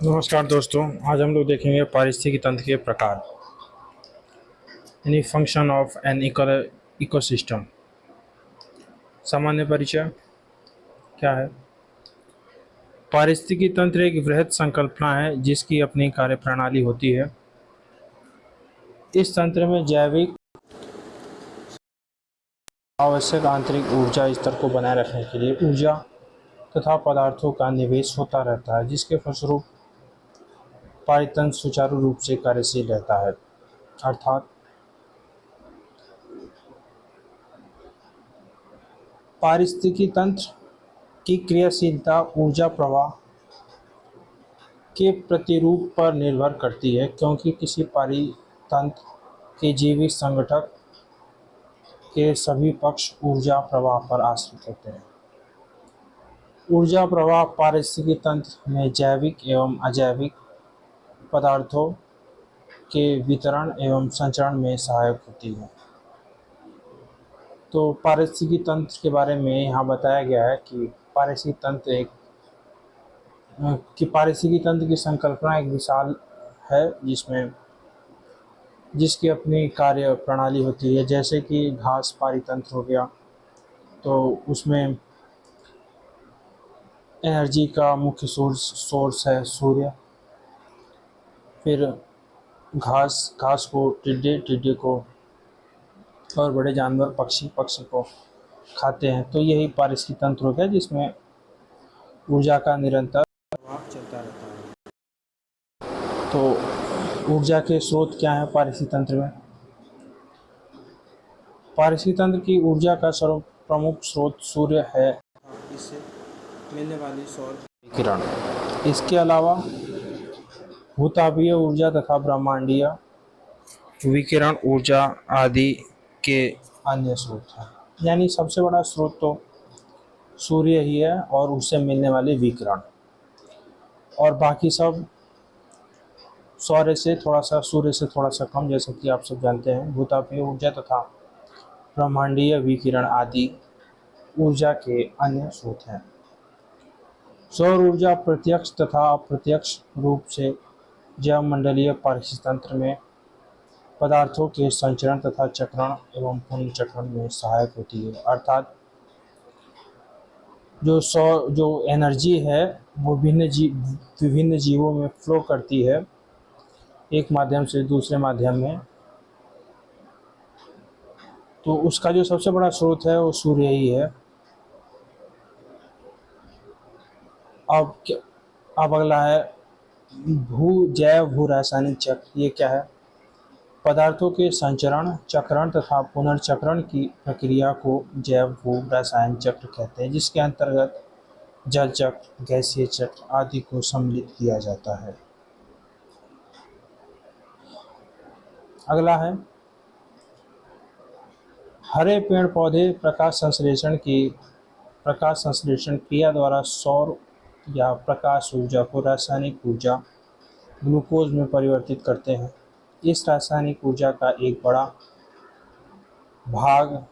नमस्कार दोस्तों। आज हम लोग देखेंगे पारिस्थितिकी तंत्र के प्रकार यानी फंक्शन ऑफ एन इकोसिस्टम। सामान्य परिचय क्या है? पारिस्थितिकी तंत्र एक वृहद संकल्पना है जिसकी अपनी कार्यप्रणाली होती है। इस तंत्र में जैविक आवश्यक आंतरिक ऊर्जा स्तर को बनाए रखने के लिए ऊर्जा तथा पदार्थों का निवेश होता रहता है, जिसके फलस्वरूप पारितंत्र सुचारू रूप से कार्यशील रहता है। अर्थात पारिस्थितिकी तंत्र की क्रियाशीलता ऊर्जा प्रवाह के प्रतिरूप पर निर्भर करती है, क्योंकि किसी पारितंत्र के जैविक संगठक के सभी पक्ष ऊर्जा प्रवाह पर आश्रित होते हैं। ऊर्जा प्रवाह पारिस्थितिकी तंत्र में जैविक एवं अजैविक पदार्थों के वितरण एवं संचरण में सहायक होती है। तो पारिस्थितिकी तंत्र के बारे में यहाँ बताया गया है कि पारिस्थितिकी तंत्र की संकल्पना एक विशाल है जिसकी अपनी कार्य प्रणाली होती है। जैसे कि घास पारितंत्र हो गया, तो उसमें एनर्जी का मुख्य सोर्स है सूर्य। फिर घास को टिड्डे को और बड़े जानवर पक्षी को खाते हैं। तो यही पारिस्थितिकी तंत्र हो गया जिसमें ऊर्जा का निरंतर प्रवाह चलता रहता है। तो ऊर्जा के स्रोत क्या है पारिस्थितिकी तंत्र में? पारिस्थितिकी तंत्र की ऊर्जा का प्रमुख स्रोत सूर्य है, इससे मिलने वाली सौर विकिरण। इसके अलावा भूतापीय ऊर्जा तथा ब्रह्मांडीय विकिरण ऊर्जा आदि के अन्य स्रोत हैं। यानी सबसे बड़ा स्रोत तो सूर्य ही है और उससे मिलने वाले विकिरण, और बाकी सब सूर्य से थोड़ा सा कम, जैसा कि आप सब जानते हैं। भूतापीय ऊर्जा तथा ब्रह्मांडीय विकिरण आदि ऊर्जा के अन्य स्रोत हैं। सौर ऊर्जा प्रत्यक्ष तथा अप्रत्यक्ष रूप से जैवमंडलीय पारिस्थितिकी तंत्र में पदार्थों के संचरण तथा चक्रण एवं पुनर्चक्रण में सहायक होती है। अर्थात जो एनर्जी है वो विभिन्न जीवों में फ्लो करती है, एक माध्यम से दूसरे माध्यम में। तो उसका जो सबसे बड़ा स्रोत है वो सूर्य ही है। अब अगला है भू रासायनिक चक्र। ये क्या है? पदार्थों के संचरण, चक्रण तथा पुनर्चक्रण की प्रक्रिया को जैव भू रासायनिक चक्र कहते हैं, जिसके अंतर्गत जल चक्र, गैसीय चक्र आदि को सम्मिलित किया जाता है। अगला है हरे पेड़ पौधे प्रकाश संश्लेषण क्रिया द्वारा सौर या प्रकाश ऊर्जा को रासायनिक ऊर्जा ग्लूकोज में परिवर्तित करते हैं। इस रासायनिक ऊर्जा का एक बड़ा भाग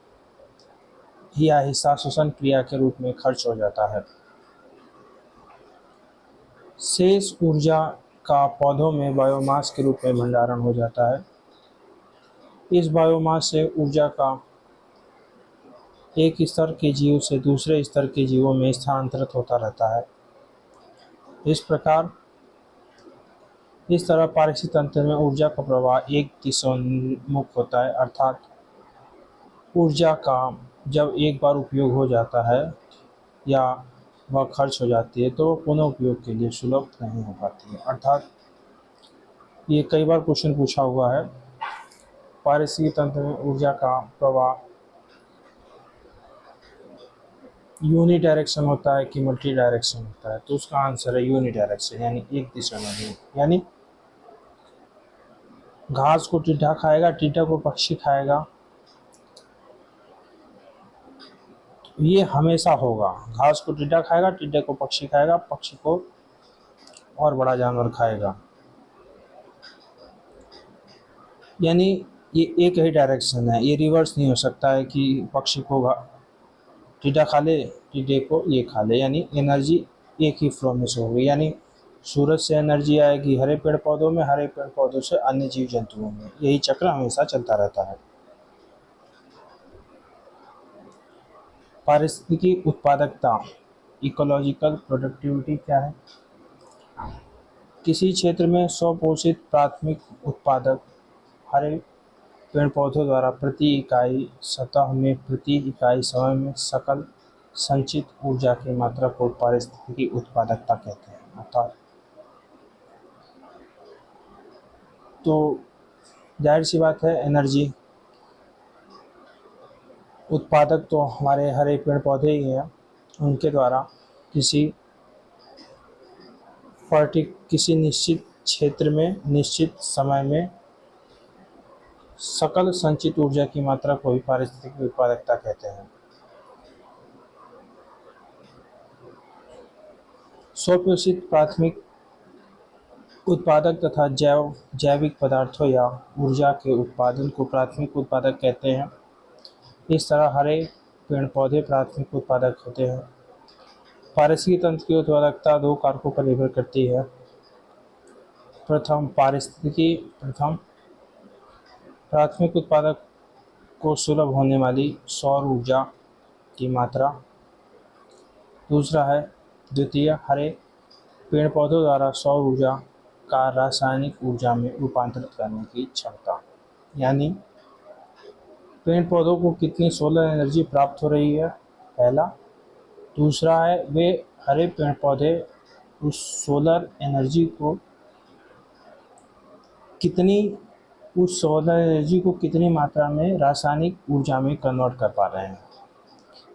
या हिस्सा श्वसन क्रिया के रूप में खर्च हो जाता है। शेष ऊर्जा का पौधों में बायोमास के रूप में भंडारण हो जाता है। इस बायोमास से ऊर्जा का एक स्तर के जीव से दूसरे स्तर के जीवों में स्थानांतरित होता रहता है। इस तरह पारिस्थितिकी तंत्र में ऊर्जा का प्रवाह एक दिशोन्मुख होता है। अर्थात ऊर्जा का जब एक बार उपयोग हो जाता है या वह खर्च हो जाती है तो पुनः उपयोग के लिए सुलभ नहीं हो पाती है। अर्थात ये कई बार क्वेश्चन पूछा हुआ है, पारिस्थितिकी तंत्र में ऊर्जा का प्रवाह यूनि डायरेक्शन होता है कि मल्टी डायरेक्शन होता है? तो उसका आंसर है यूनि डायरेक्शन, यानी एक दिशा में ही। यानी घास को टिड्डा खाएगा, टिड्डा को पक्षी खाएगा, ये हमेशा होगा। घास को टिड्डा खाएगा, टिड्डे को पक्षी खाएगा, पक्षी को और बड़ा जानवर खाएगा। यानी ये एक ही डायरेक्शन है, ये रिवर्स नहीं हो सकता है कि पक्षी को टिड्डा खा ले, टिड्डे को ये खा ले। यानी एनर्जी एक ही फ्लो में से होगी। यानी सूरज से एनर्जी आएगी हरे पेड़ पौधों में, हरे पेड़ पौधों से अन्य जीव जंतुओं में। यही चक्र हमेशा चलता रहता है। पारिस्थितिकी उत्पादकता, इकोलॉजिकल प्रोडक्टिविटी क्या है? किसी क्षेत्र में स्वपोषित प्राथमिक उत्पादक हरे पेड़ पौधों द्वारा प्रति इकाई सतह में प्रति इकाई समय में सकल संचित ऊर्जा की मात्रा को पारिस्थितिकी उत्पादकता कहते हैं। अर्थात तो जाहिर सी बात है, एनर्जी उत्पादक तो हमारे हरे पेड़ पौधे ही हैं। उनके द्वारा किसी निश्चित क्षेत्र में निश्चित समय में सकल संचित ऊर्जा की मात्रा को ही पारिस्थितिकी उत्पादकता कहते हैं। स्वपोषित प्राथमिक उत्पादक तथा जैविक पदार्थों या ऊर्जा के उत्पादन को प्राथमिक उत्पादक कहते हैं। इस तरह हरे पेड़ पौधे प्राथमिक उत्पादक होते हैं। पारिस्थितिकी तंत्र की उत्पादकता दो कारकों पर निर्भर करती है। प्रथम प्राथमिक उत्पादक को सुलभ होने वाली सौर ऊर्जा की मात्रा। द्वितीय हरे पेड़ पौधों द्वारा सौर ऊर्जा का रासायनिक ऊर्जा में रूपांतरित करने की क्षमता, यानी पेड़ पौधों को कितनी सोलर एनर्जी प्राप्त हो रही है, पहला। दूसरा है वे हरे पेड़ पौधे उस सोलर एनर्जी को कितनी मात्रा में रासायनिक ऊर्जा में कन्वर्ट कर पा रहे हैं।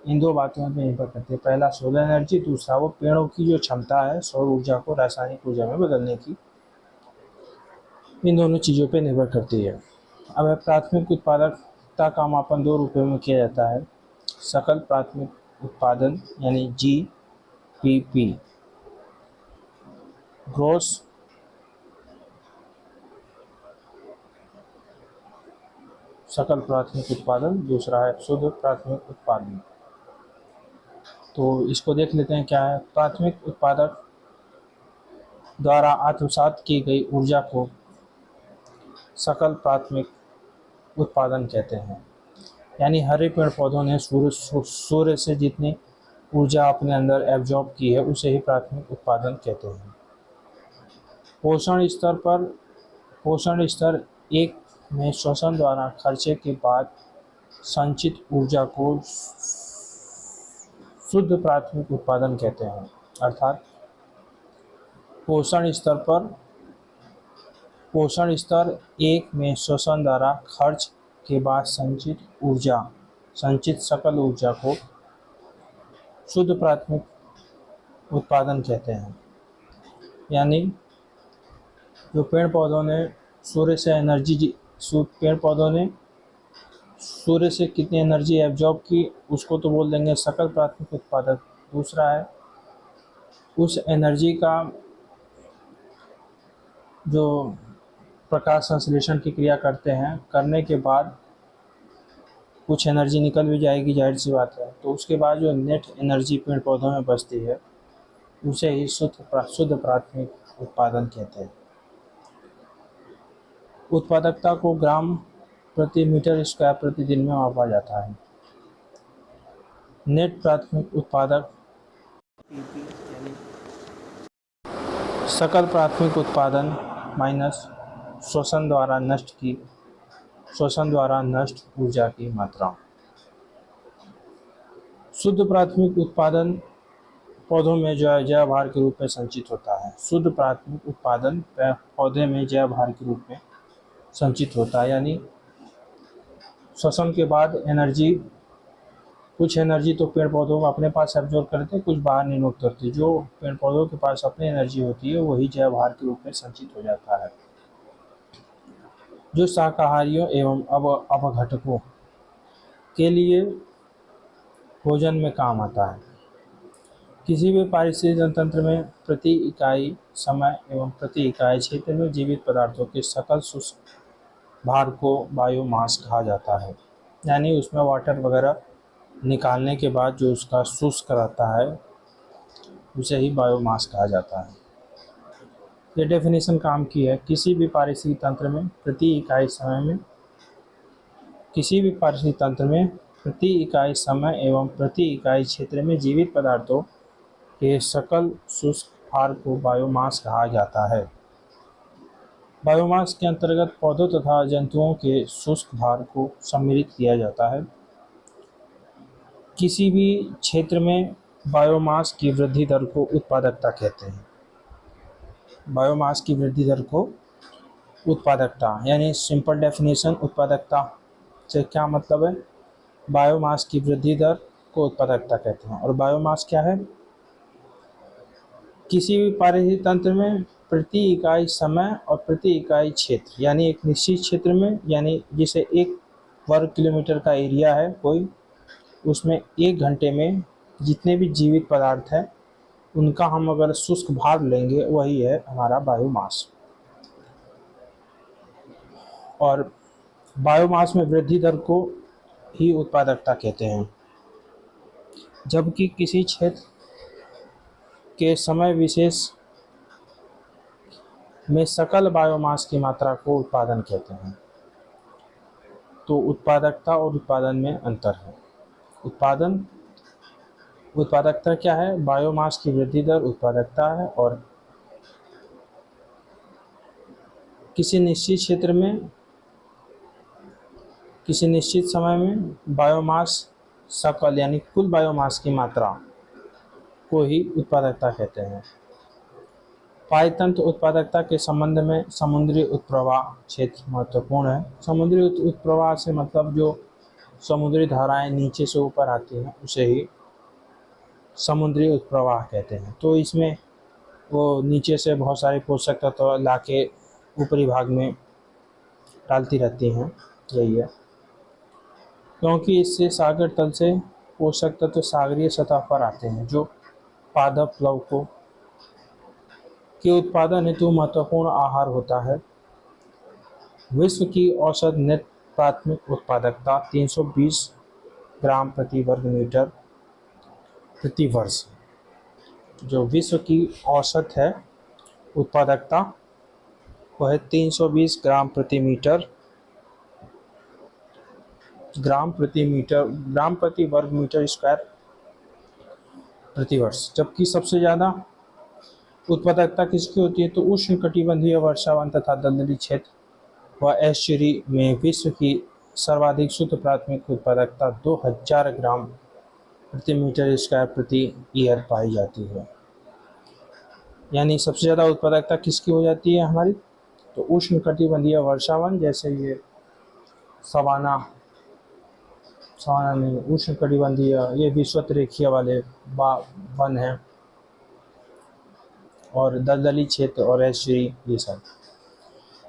इन दो बातों पर निर्भर करती है। पहला सोलर एनर्जी, दूसरा वो पेड़ों की जो क्षमता है सौर ऊर्जा को रासायनिक ऊर्जा में बदलने की। इन दोनों चीज़ों पर निर्भर करती है। अब प्राथमिक उत्पादकता का मापन दो रूपों में किया जाता है। सकल प्राथमिक उत्पादन यानी GPP, ग्रॉस सकल प्राथमिक उत्पादन, दूसरा है शुद्ध प्राथमिक उत्पादन। तो इसको देख लेते हैं क्या है। प्राथमिक उत्पादक द्वारा आत्मसात की गई ऊर्जा को सकल प्राथमिक उत्पादन कहते हैं। यानी हरे पेड़ पौधों ने सूर्य से जितनी ऊर्जा अपने अंदर एब्जॉर्ब की है उसे ही प्राथमिक उत्पादन कहते हैं। पोषण स्तर 1 में श्वसन द्वारा खर्चे के बाद संचित ऊर्जा को शुद्ध प्राथमिक उत्पादन कहते हैं। अर्थात पोषण स्तर 1 में श्वसन द्वारा खर्च के बाद संचित सकल ऊर्जा को शुद्ध प्राथमिक उत्पादन कहते हैं। यानी जो पेड़ पौधों ने सूर्य से कितनी एनर्जी एब्जॉर्ब की उसको तो बोल देंगे सकल प्राथमिक उत्पादक। दूसरा है उस एनर्जी का जो प्रकाश संश्लेषण की क्रिया करते हैं, करने के बाद कुछ एनर्जी निकल भी जाएगी, जाहिर सी बात है। तो उसके बाद जो नेट एनर्जी पेड़ पौधों में बचती है उसे ही शुद्ध प्राथमिक उत्पादन कहते हैं। उत्पादकता को ग्राम प्रति मीटर स्क्वायर प्रति दिन में मापा जाता है। नेट प्राथमिक उत्पादक सकल प्राथमिक उत्पादन माइनस श्वसन द्वारा नष्ट ऊर्जा की मात्रा। शुद्ध प्राथमिक उत्पादन पौधों में जैव भार के रूप में संचित होता है। शुद्ध प्राथमिक उत्पादन पौधे में जैव भार के रूप में संचित होता है। यानी श्वसन के बाद कुछ एनर्जी तो पेड़ पौधों को अपने पास एब्जॉर्ब करते हैं, कुछ बाहर निर्मुक्त करते हैं। जो पेड़ पौधों के पास अपनी एनर्जी होती है वही जैव भार के रूप में संचित हो जाता है, जो शाकाहारियों एवं अपघटकों के लिए भोजन में काम आता है। किसी भी पारिस्थितिक तंत्र में प्रति इकाई समय एवं प्रति इकाई क्षेत्र में जीवित पदार्थों के सकल शुष्क भार को बायोमास कहा जाता है। यानी उसमें वाटर वगैरह निकालने के बाद जो उसका शुष्क रहता है उसे ही बायोमास कहा जाता है। ये डेफिनेशन काम की है, किसी भी पारिस्थितिक तंत्र में प्रति इकाई समय में किसी भी पारिस्थितिक तंत्र में प्रति इकाई समय एवं प्रति इकाई क्षेत्र में जीवित पदार्थों के सकल शुष्क भार को बायोमास कहा जाता है। बायोमास के अंतर्गत पौधों तथा जंतुओं के शुष्क भार को सम्मिलित किया जाता है। किसी भी क्षेत्र में बायोमास की वृद्धि दर को उत्पादकता कहते हैं। बायोमास की वृद्धि दर को उत्पादकता, यानी सिंपल डेफिनेशन उत्पादकता से क्या मतलब है, बायोमास की वृद्धि दर को उत्पादकता कहते हैं। और बायोमास क्या है, किसी भी पारिस्थितिक तंत्र में प्रति इकाई समय और प्रति इकाई क्षेत्र, यानी एक निश्चित क्षेत्र में, यानी जिसे 1 वर्ग किलोमीटर का एरिया है कोई, उसमें 1 घंटे में जितने भी जीवित पदार्थ हैं उनका हम अगर शुष्क भार लेंगे, वही है हमारा बायोमास। और बायोमास में वृद्धि दर को ही उत्पादकता कहते हैं। जबकि किसी क्षेत्र के समय विशेष में सकल बायोमास की मात्रा को उत्पादन कहते हैं। तो उत्पादकता और उत्पादन में अंतर है। उत्पादकता क्या है, बायोमास की वृद्धि दर उत्पादकता है, और किसी निश्चित क्षेत्र में किसी निश्चित समय में बायोमास सकल यानी कुल बायोमास की मात्रा को ही उत्पादकता कहते हैं। पायतंत्र उत्पादकता के संबंध में समुद्री उत्प्रवाह क्षेत्र महत्वपूर्ण है। समुद्री उत्प्रवाह से मतलब जो समुद्री धाराएं नीचे से ऊपर आती हैं उसे ही समुद्री उत्प्रवाह कहते हैं। तो इसमें वो नीचे से बहुत सारे पोषक तत्व ला के ऊपरी भाग में डालती रहती हैं, यही है। क्योंकि इससे सागर तल से पोषक तत्व सागरीय सतह पर आते हैं, जो पादप प्लवकों के उत्पादन हेतु महत्वपूर्ण आहार होता है। विश्व की औसत नेट प्राथमिक उत्पादकता 320 ग्राम प्रति वर्ग मीटर प्रति वर्ष। जो विश्व की औसत है उत्पादकता वह है 320 ग्राम प्रति वर्ग मीटर स्क्वायर प्रति वर्ष। जबकि सबसे ज़्यादा उत्पादकता किसकी होती है, तो उष्णकटिबंधीय वर्षावन तथा दलदली क्षेत्र व एस्चुरी में विश्व की सर्वाधिक शुद्ध प्राथमिक उत्पादकता 2000 ग्राम प्रति मीटर स्क्वायर प्रति ईयर पाई जाती है। यानी सबसे ज़्यादा उत्पादकता किसकी हो जाती है हमारी, तो उष्णकटिबंधीय वर्षावन, जैसे ये सवाना नहीं, उष्णकटिबंधीय ये विषुवत रेखीय वाले वन हैं, और दलदली क्षेत्र और एस्चुरी, ये सब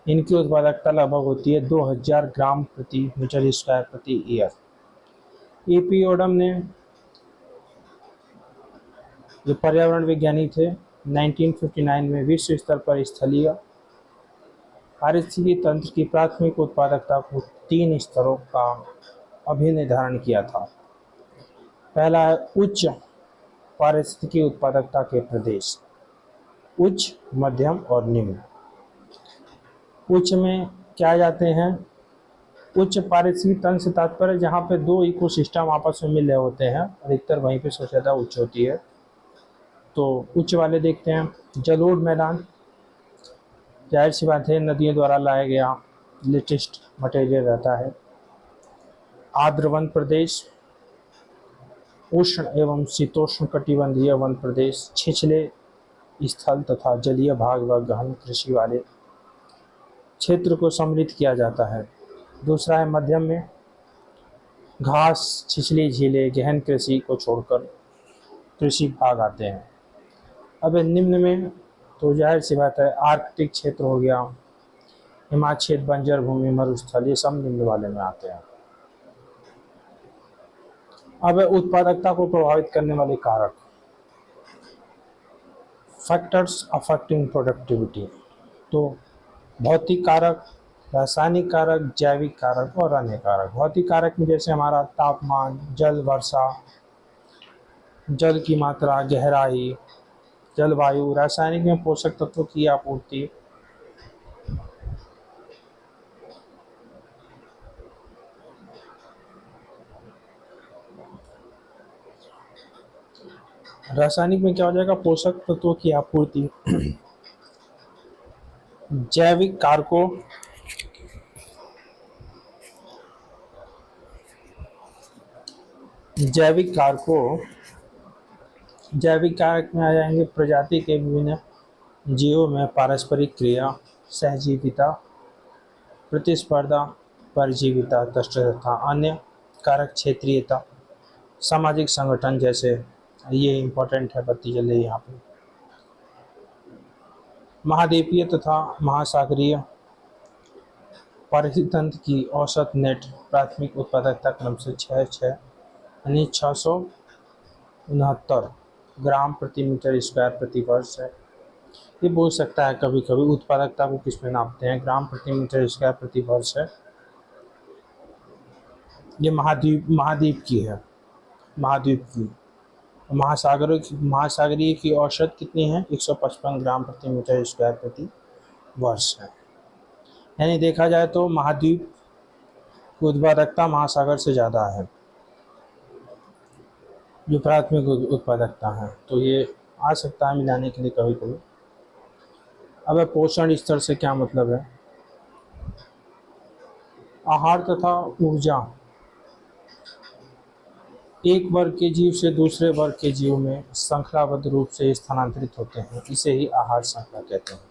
इनकी उत्पादकता लगभग होती है 2000 ग्राम प्रति मीटर स्क्वायर प्रति ईयर। ईपी ओडम ने, जो पर्यावरण विज्ञानी थे, 1959 में विश्व स्तर पर स्थलीय पारिस्थितिकी तंत्र की प्राथमिक उत्पादकता को 3 स्तरों का अभिनिर्धारण किया था। पहला है उच्च पारिस्थितिकी उत्पादकता के प्रदेश, उच्च, मध्यम और निम्न। उच्च में क्या जाते हैं, उच्च पारिस्थितिकी तंत्र से तात्पर्य जहाँ पे 2 इकोसिस्टम आपस में मिल रहे होते हैं, अधिकतर वहीं पे सबसे ज़्यादा उच्च होती है। तो उच्च वाले देखते हैं, जलोढ़ मैदान, जाहिर सी बात है नदियों द्वारा लाया गया लेटेस्ट मटेरियल रहता है। आर्द्र वन प्रदेश, उष्ण एवं शीतोष्ण कटिबंधीय वन प्रदेश, छिछले स्थल तथा जलीय भाग व गहन कृषि वाले क्षेत्र को सम्मिलित किया जाता है। दूसरा है मध्यम में, घास, छिछली झीलें, गहन कृषि को छोड़कर कृषि भाग आते हैं। अब निम्न में तो जाहिर सी बात है आर्कटिक क्षेत्र हो गया, हिमाच्छेद, बंजर भूमि, मरुस्थल, ये सब निम्न वाले में आते हैं। अब उत्पादकता को प्रभावित करने वाले कारक, फैक्टर्स अफेक्टिंग प्रोडक्टिविटी। तो भौतिक कारक, रासायनिक कारक, जैविक कारक और अन्य कारक। भौतिक कारक में जैसे हमारा तापमान, जल वर्षा, जल की मात्रा, गहराई, जलवायु, रासायनिक में पोषक तत्वों की आपूर्ति, रासायनिक में क्या हो जाएगा, पोषक तत्वों की आपूर्ति। जैविक कारकों, जैविक कारकों जैविक कारक में आ जाएंगे प्रजाति के विभिन्न जीवों में पारस्परिक क्रिया, सहजीविता, प्रतिस्पर्धा, परजीविता, तथा अन्य कारक, क्षेत्रीयता, सामाजिक संगठन जैसे, ये इम्पोर्टेंट है, बत्ती जल रही है यहाँ पे। महाद्वीपीय तथा महासागरीय पारिस्थितिक तंत्र की औसत नेट प्राथमिक उत्पादकता क्रम से 669 ग्राम प्रति मीटर स्क्वायर प्रति वर्ष है। ये बोल सकता है कभी कभी उत्पादकता को किस में नापते हैं, ग्राम प्रति मीटर स्क्वायर प्रति वर्ष है। ये महाद्वीप की है, महाद्वीप की। महासागरीय की औसत कितनी है, 155 ग्राम प्रति मीटर स्क्वायर प्रति वर्ष है। यानी देखा जाए तो महाद्वीप की उत्पादकता महासागर से ज़्यादा है, जो प्राथमिक उत्पादकता है। तो ये आ सकता है मिलाने के लिए कभी कभी। अब पोषण स्तर से क्या मतलब है, आहार तथा ऊर्जा एक वर्ग के जीव से दूसरे वर्ग के जीव में श्रृंखलाबद्ध रूप से स्थानांतरित होते हैं, इसे ही आहार श्रृंखला कहते हैं।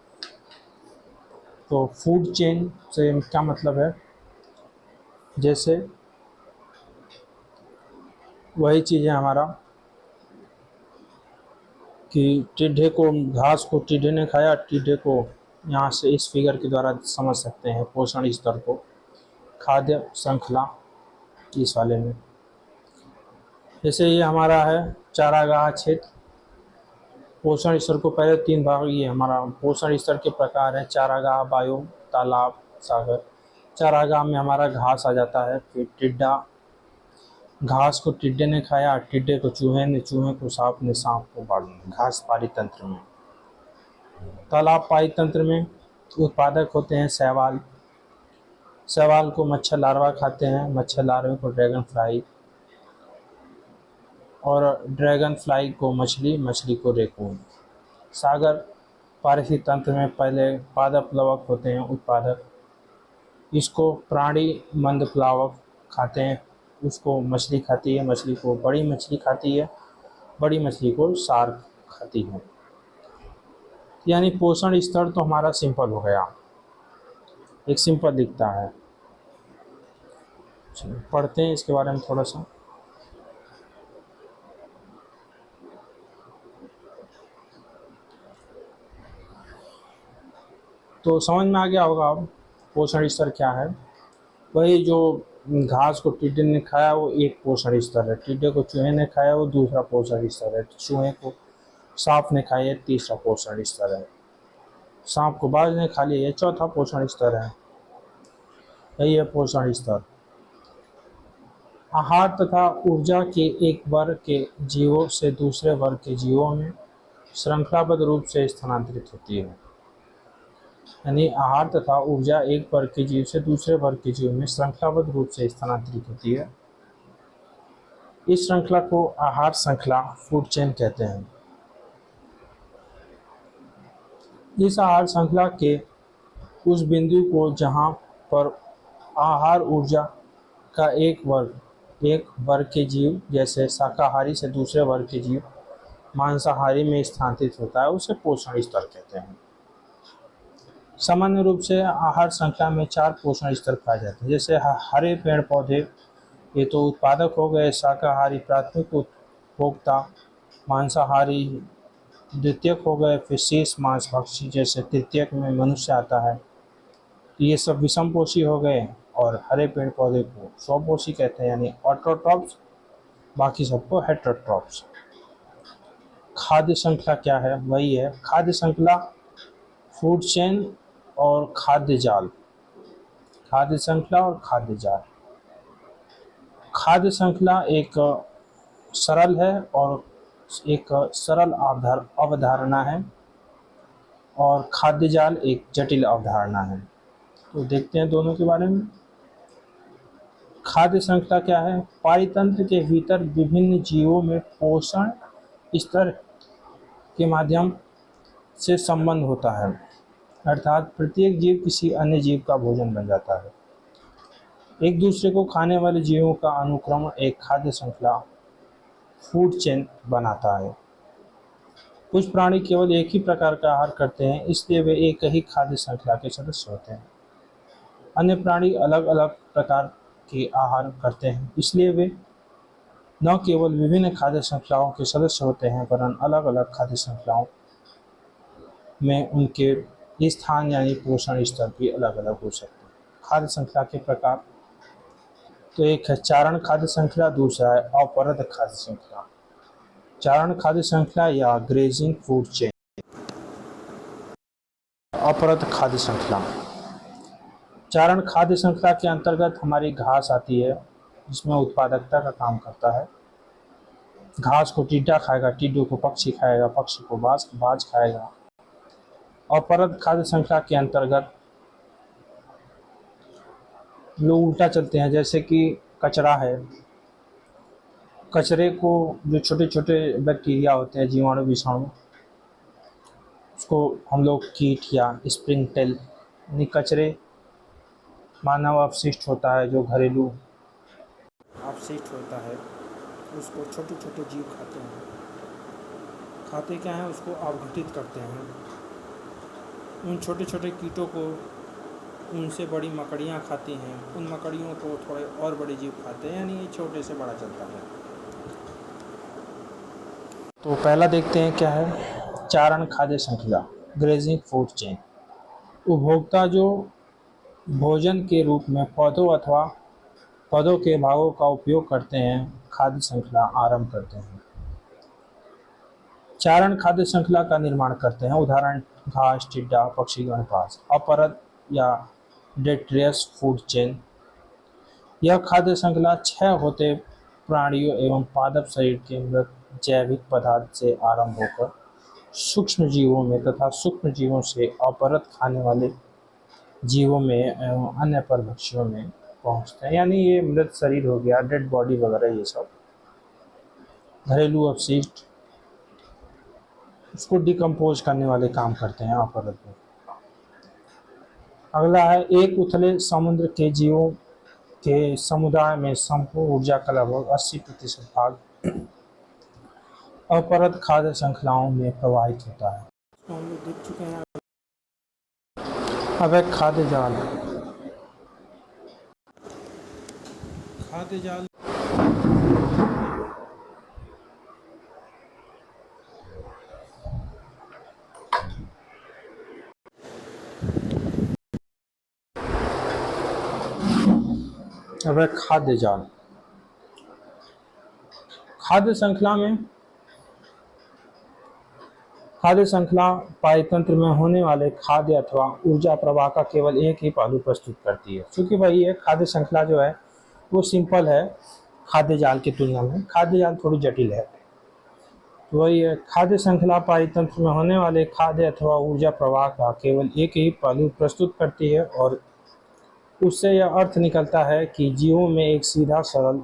तो फूड चेन से क्या मतलब है, जैसे वही चीज़ है हमारा कि टिड्डे को, घास को टिड्डे ने खाया, टिड्डे को यहाँ से इस फिगर के द्वारा समझ सकते हैं पोषण स्तर को, खाद्य श्रृंखला इस वाले में। जैसे ये हमारा है चारागाह क्षेत्र, पोषण स्तर को पहले 3 भाग, ये हमारा पोषण स्तर के प्रकार है, चारागाह, बायोम, तालाब, सागर। चारागाह में हमारा घास आ जाता है, फिर टिड्डा, घास को टिड्डे ने खाया, टिड्डे को चूहे ने, चूहे को सांप ने, सांप को बाघ ने, घास पारी तंत्र में। तालाब पारी तंत्र में उत्पादक होते हैं शैवाल, शैवाल को मच्छर लार्वा खाते हैं, मच्छर लार्वे को ड्रैगन फ्लाई, और ड्रैगन फ्लाई को मछली, मछली को रेकून। सागर पारिस्थितिक तंत्र में पहले पादप प्लवक होते हैं उत्पादक, इसको प्राणी मंद प्लावक खाते हैं, उसको मछली खाती है, मछली को बड़ी मछली खाती है, बड़ी मछली को शार्क खाती है। यानी पोषण स्तर तो हमारा सिंपल हो गया, एक सिंपल दिखता है। पढ़ते हैं इसके बारे में थोड़ा सा। तो समझ में आ गया होगा अब पोषण स्तर क्या है। वही जो घास को टिड्डे ने खाया वो एक पोषण स्तर है, टिड्डे को चूहे ने खाया वो दूसरा पोषण स्तर है, चूहे को सांप ने खाया तीसरा पोषण स्तर है, सांप को बाज ने खा लिया ये चौथा पोषण स्तर है। यही है पोषण स्तर। आहार तथा ऊर्जा के एक वर्ग के जीवों से दूसरे वर्ग के जीवों में श्रृंखलाबद्ध रूप से स्थानांतरित होती है। यानी आहार तथा ऊर्जा एक वर्ग के जीव से दूसरे वर्ग के जीव में श्रृंखलाबद्ध रूप से स्थानांतरित होती है। इस श्रृंखला को आहार श्रृंखला, फूड चेन कहते हैं। इस आहार श्रृंखला के उस बिंदु को जहां पर आहार ऊर्जा का एक वर्ग के जीव जैसे शाकाहारी से दूसरे वर्ग के जीव मांसाहारी में स्थानांतरित होता है, उसे पोषण स्तर कहते हैं। सामान्य रूप से आहार श्रृंखला में 4 पोषण स्तर पाए जाते हैं। जैसे हरे पेड़ पौधे, ये तो उत्पादक हो गए, शाकाहारी प्राथमिक उपभोक्ता, मांसाहारी द्वितीयक हो गए, फिर शेष मांसभक्षी जैसे तृतीयक में मनुष्य आता है। तो ये सब विषमपोषी हो गए, और हरे पेड़ पौधे को स्वपोषी कहते हैं यानी ऑटोट्रॉप्स, बाकी सबको हेटेरोट्रॉप्स। खाद्य श्रृंखला क्या है, वही है खाद्य श्रृंखला, फूड चेन और खाद्य जाल। खाद्य श्रृंखला और खाद्य जाल। खाद्य श्रृंखला एक सरल है और एक सरल अवधारणा है और खाद्य जाल एक जटिल अवधारणा है। तो देखते हैं दोनों के बारे में। खाद्य श्रृंखला क्या है? पारितंत्र के भीतर विभिन्न जीवों में पोषण स्तर के माध्यम से संबंध होता है, अर्थात प्रत्येक जीव किसी अन्य जीव का भोजन बन जाता है। एक दूसरे को खाने वाले जीवों का अनुक्रमण एक खाद्य श्रृंखला फूड चेन बनाता है। कुछ प्राणी केवल एक ही प्रकार का आहार करते हैं, इसलिए वे एक ही खाद्य श्रृंखला के सदस्य होते हैं। अन्य प्राणी अलग अलग प्रकार के आहार करते हैं, इसलिए वे न केवल विभिन्न खाद्य श्रृंखलाओं के सदस्य होते हैं, वरन अलग अलग खाद्य श्रृंखलाओं में उनके स्थान यानी पोषण स्तर भी अलग अलग हो सकते हैं। खाद्य श्रृंखला के प्रकार तो एक है चारण खाद्य श्रृंखला, दूसरा है अपरद खाद्य श्रृंखला। चारण खाद्य श्रृंखला या ग्रेजिंग फूड चेन। अपरद खाद्य श्रृंखला। चारण खाद्य श्रृंखला के अंतर्गत हमारी घास आती है, जिसमें उत्पादकता का काम करता है। घास को टिड्डा खाएगा, टिड्डों को पक्षी खाएगा, पक्षी को बाज खाएगा। अपरद खाद्य श्रृंखला के अंतर्गत लोग उल्टा चलते हैं, जैसे कि कचरा है। कचरे को जो छोटे छोटे बैक्टीरिया होते हैं, जीवाणु विषाणु, उसको हम लोग कीट या स्प्रिंग टेल यानी कचरे, मानव अपशिष्ट होता है जो घरेलू अपशिष्ट होता है, उसको छोटे छोटे जीव खाते हैं। खाते क्या हैं? उसको अपघटित करते हैं। उन छोटे छोटे कीटों को उनसे बड़ी मकड़ियाँ खाती हैं, उन मकड़ियों को थोड़े और बड़े जीव खाते हैं, यानी ये छोटे से बड़ा चलता है। तो पहला देखते हैं क्या है चारण खाद्य श्रृंखला, ग्रेजिंग फूड चेन। उपभोक्ता जो भोजन के रूप में पौधों अथवा पौधों के भागों का उपयोग करते हैं, खाद्य श्रृंखला आरंभ करते हैं। चारण खाद्य श्रृंखला का निर्माण करते हैं, उदाहरण घास, टिड्डा, पक्षीगण, पास। अपरद या डेट्रियस फूड चेन। यह खाद्य श्रृंखला क्षय होते प्राणियों एवं पादप शरीर के मृत जैविक पदार्थ से आरंभ होकर सूक्ष्म जीवों में तथा सूक्ष्म जीवों से अपरद खाने वाले जीवों में एवं अन्य परभक्षियों में पहुंचते हैं। यानी ये मृत शरीर हो गया, डेड बॉडी वगैरह, ये सब घरेलू अपशिष्ट, उसको डिकम्पोज करने वाले काम करते हैं अपरद में। अगला है एक उथले समुद्र के जीवों के समुदाय में संपूर्ण ऊर्जा का लगभग 80% भाग अपरद खाद्य श्रृंखलाओं में प्रवाहित होता है। हम लोग देख चुके हैं। अब एक खाद्य जाल। खाद्य जाल अब है खाद्य जाल। खाद्य श्रृंखला पारितंत्र में होने वाले खाद्य अथवा ऊर्जा प्रवाह का केवल एक ही पहलू प्रस्तुत करती है। क्योंकि भाई ये खाद्य श्रृंखला जो है वो सिंपल है खाद्य जाल की तुलना में, खाद्य जाल थोड़ी जटिल है। तो वही है, खाद्य श्रृंखला पारितंत्र में होने वाले खाद्य अथवा ऊर्जा प्रवाह का केवल एक ही पहलू प्रस्तुत करती है, और उससे यह अर्थ निकलता है कि जीवों में एक सीधा सरल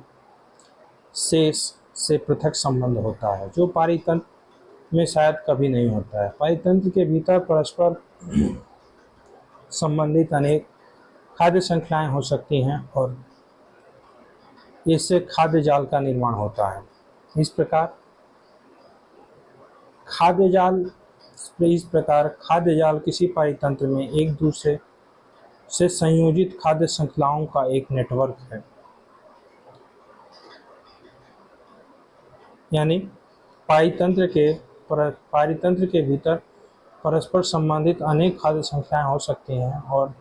शेष से पृथक संबंध होता है, जो पारितंत्र में शायद कभी नहीं होता है। पारितंत्र के भीतर परस्पर संबंधित अनेक खाद्य श्रृंखलाएं हो सकती हैं और इससे खाद्य जाल का निर्माण होता है। इस प्रकार खाद्य जाल किसी पारितंत्र में एक दूसरे से संयोजित खाद्य श्रृंखलाओं का एक नेटवर्क है। यानी पारितंत्र के भीतर परस्पर संबंधित अनेक खाद्य श्रृंखलाएं हो सकती हैं और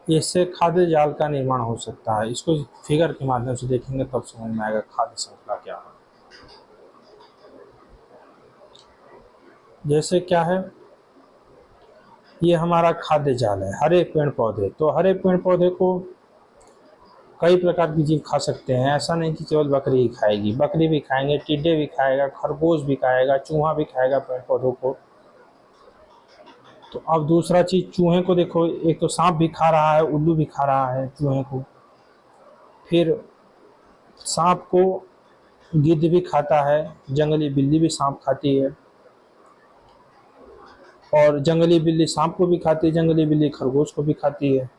इससे खाद्य जाल का निर्माण हो सकता है। इसको फिगर के माध्यम से देखेंगे तब समझ में आएगा खाद्य श्रृंखला क्या है। जैसे क्या है, ये हमारा खाद्य जाल है, हरे पेड़ पौधे। तो हरे पेड़ पौधे को कई प्रकार की जीव खा सकते हैं, ऐसा नहीं कि केवल बकरी ही खाएगी। बकरी भी खाएंगे, टिड्डे भी खाएगा, खरगोश भी खाएगा, चूहा भी खाएगा पेड़ पौधों को। तो अब दूसरा चीज, चूहे को देखो, एक तो सांप भी खा रहा है, उल्लू भी खा रहा है चूहे को। फिर सांप को गिद्ध भी खाता है, जंगली बिल्ली भी सांप खाती है, और जंगली बिल्ली सांप को भी खाती है, जंगली बिल्ली खरगोश को भी खाती है।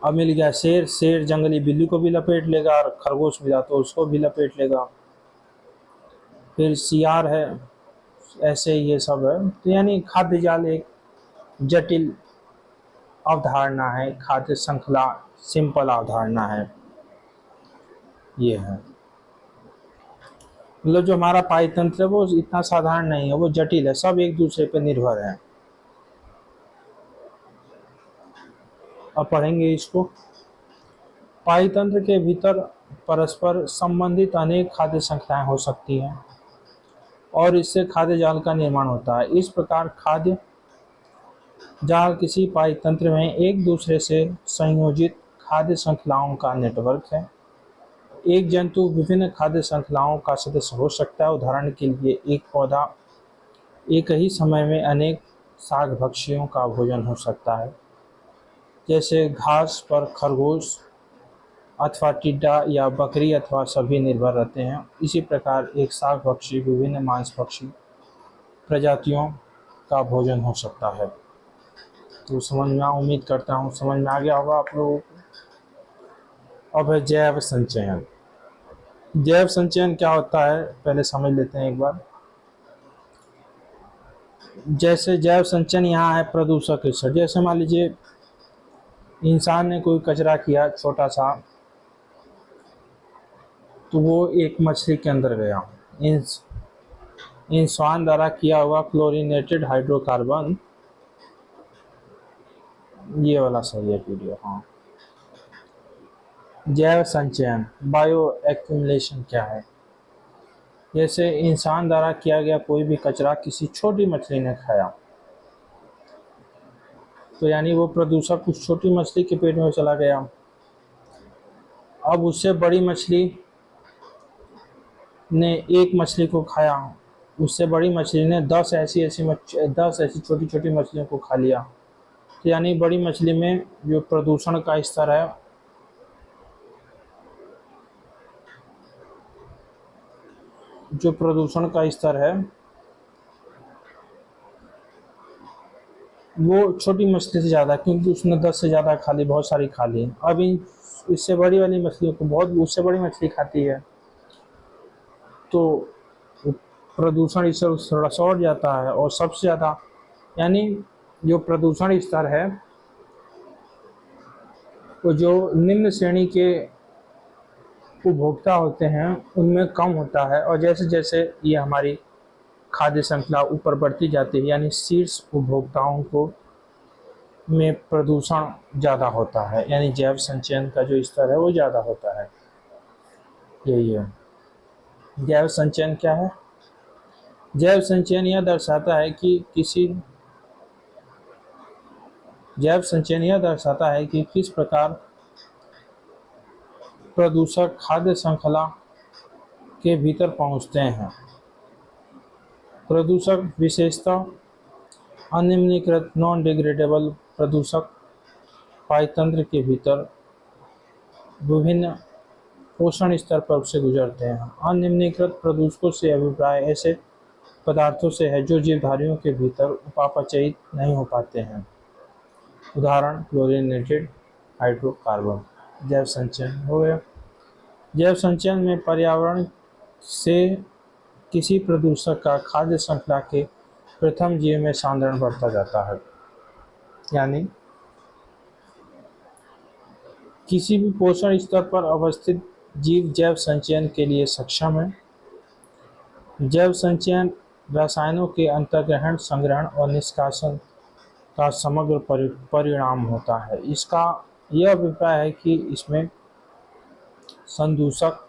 अब मिल गया शेर, शेर जंगली बिल्ली को भी लपेट लेगा, और खरगोश मिला तो उसको भी लपेट लेगा। फिर सियार है, ऐसे ये सब है। तो यानी खाद्य जाल एक जटिल अवधारणा है, खाद्य श्रृंखला सिंपल अवधारणा है, ये है। मतलब जो हमारा पाई तंत्र है वो इतना साधारण नहीं है, वो जटिल है, सब एक दूसरे पर निर्भर है। अब पढ़ेंगे इसको। पाई तंत्र के भीतर परस्पर संबंधित अनेक खाद्य श्रृंखलाएं हो सकती हैं और इससे खाद्य जाल का निर्माण होता है। इस प्रकार खाद्य जाल किसी पाई तंत्र में एक दूसरे से संयोजित खाद्य श्रृंखलाओं का नेटवर्क है। एक जंतु विभिन्न खाद्य श्रृंखलाओं का सदस्य हो सकता है। उदाहरण के लिए एक पौधा एक ही समय में अनेक शाक भक्षियों का भोजन हो सकता है, जैसे घास पर खरगोश अथवा टिड्डा या बकरी अथवा सभी निर्भर रहते हैं। इसी प्रकार एक शाक भक्षी विभिन्न मांसभक्षी प्रजातियों का भोजन हो सकता है। तो समझ में, उम्मीद करता हूँ समझ में आ गया होगा आप लोगों को। अब है जैव संचयन। जैव संचयन क्या होता है पहले समझ लेते हैं एक बार। जैसे जैव संचयन यहाँ है प्रदूषक स्तर। जैसे मान लीजिए इंसान ने कोई कचरा किया छोटा सा, तो वो एक मछली के अंदर गया। इंसान द्वारा किया हुआ क्लोरीनेटेड हाइड्रोकार्बन, ये वाला सही है वीडियो, हाँ। जैव संचयन बायो एक्यूमुलेशन क्या है? जैसे इंसान द्वारा किया गया कोई भी कचरा किसी छोटी मछली ने खाया, तो यानी वो प्रदूषक उस छोटी मछली के पेट में चला गया। अब उससे बड़ी मछली ने एक मछली को खाया, उससे बड़ी मछली ने 10 ऐसी छोटी छोटी मछलियों को खा लिया। तो यानी बड़ी मछली में जो प्रदूषण का स्तर है, वो छोटी मछली से ज़्यादा, क्योंकि उसने 10 से ज़्यादा खा ली, बहुत सारी खा ली। अब इससे बड़ी वाली मछलियों को उससे बड़ी मछली खाती है, तो प्रदूषण इससे थोड़ा सा और जाता है। और सबसे ज़्यादा यानी जो प्रदूषण स्तर है वो जो निम्न श्रेणी के उपभोक्ता होते हैं उनमें कम होता है, और जैसे जैसे ये हमारी खाद्य श्रृंखला ऊपर बढ़ती जाती है, यानी शीर्ष उपभोक्ताओं को में प्रदूषण ज़्यादा होता है, यानी जैव संचयन का जो स्तर है वो ज़्यादा होता है। यही है। जैव संचयन क्या है? जैव संचयन यह दर्शाता है कि किस प्रकार प्रदूषक खाद्य श्रृंखला के भीतर पहुंचते हैं। प्रदूषक विशेषतः अनिम्नीकृत नॉन डिग्रेडेबल प्रदूषक पायतंत्र के भीतर विभिन्न पोषण स्तर पर से गुजरते हैं। अनिम्नीकृत प्रदूषकों से अभिप्राय ऐसे पदार्थों से है जो जीवधारियों के भीतर उपापचयित नहीं हो पाते हैं। उदाहरण क्लोरीनेटेड हाइड्रोकार्बन। जैव संचयन हो गया। जैव संचयन में पर्यावरण से किसी प्रदूषक का खाद्य श्रृंखला के प्रथम जीव में सांद्रण बढ़ता जाता है, यानी किसी भी पोषण स्तर पर अवस्थित जीव जैव संचयन के लिए सक्षम है। जैव संचयन रसायनों के अंतर्ग्रहण, संग्रहण और निष्कासन का समग्र परिणाम होता है। इसका यह अभिप्राय है कि इसमें संदूषक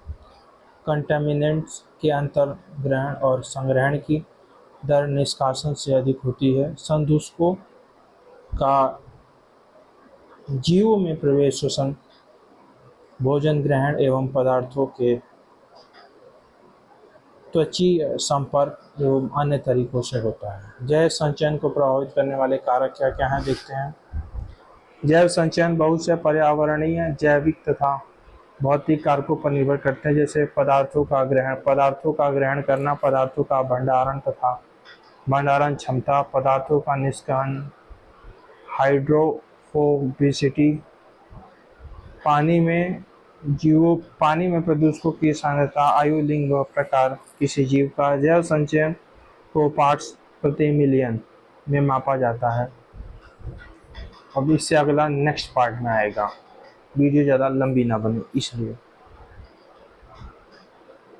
कंटेमिनेंट्स के अंतर्ग्रहण और संग्रहण की दर निष्कासन से अधिक होती है। संदूषकों का जीवों में प्रवेश, श्वसन, भोजन ग्रहण एवं पदार्थों के त्वचीय संपर्क एवं अन्य तरीकों से होता है। जैव संचयन को प्रभावित करने वाले कारक क्या क्या हैं, देखते हैं। जैव संचयन बहुत से पर्यावरणीय, जैविक तथा भौतिक कारकों पर निर्भर करते हैं, जैसे पदार्थों का ग्रहण करना, पदार्थों का भंडारण तथा भंडारण क्षमता, पदार्थों का निष्कर्षण, हाइड्रोफोबिसिटी, पानी में प्रदूषकों की सांद्रता, आयु, लिंग व प्रकार किसी जीव का। जैव संचयन को पार्ट्स प्रति मिलियन में मापा जाता है। अब इससे अगला नेक्स्ट पार्ट में आएगा, वीडियो ज़्यादा लंबी ना बने इसलिए।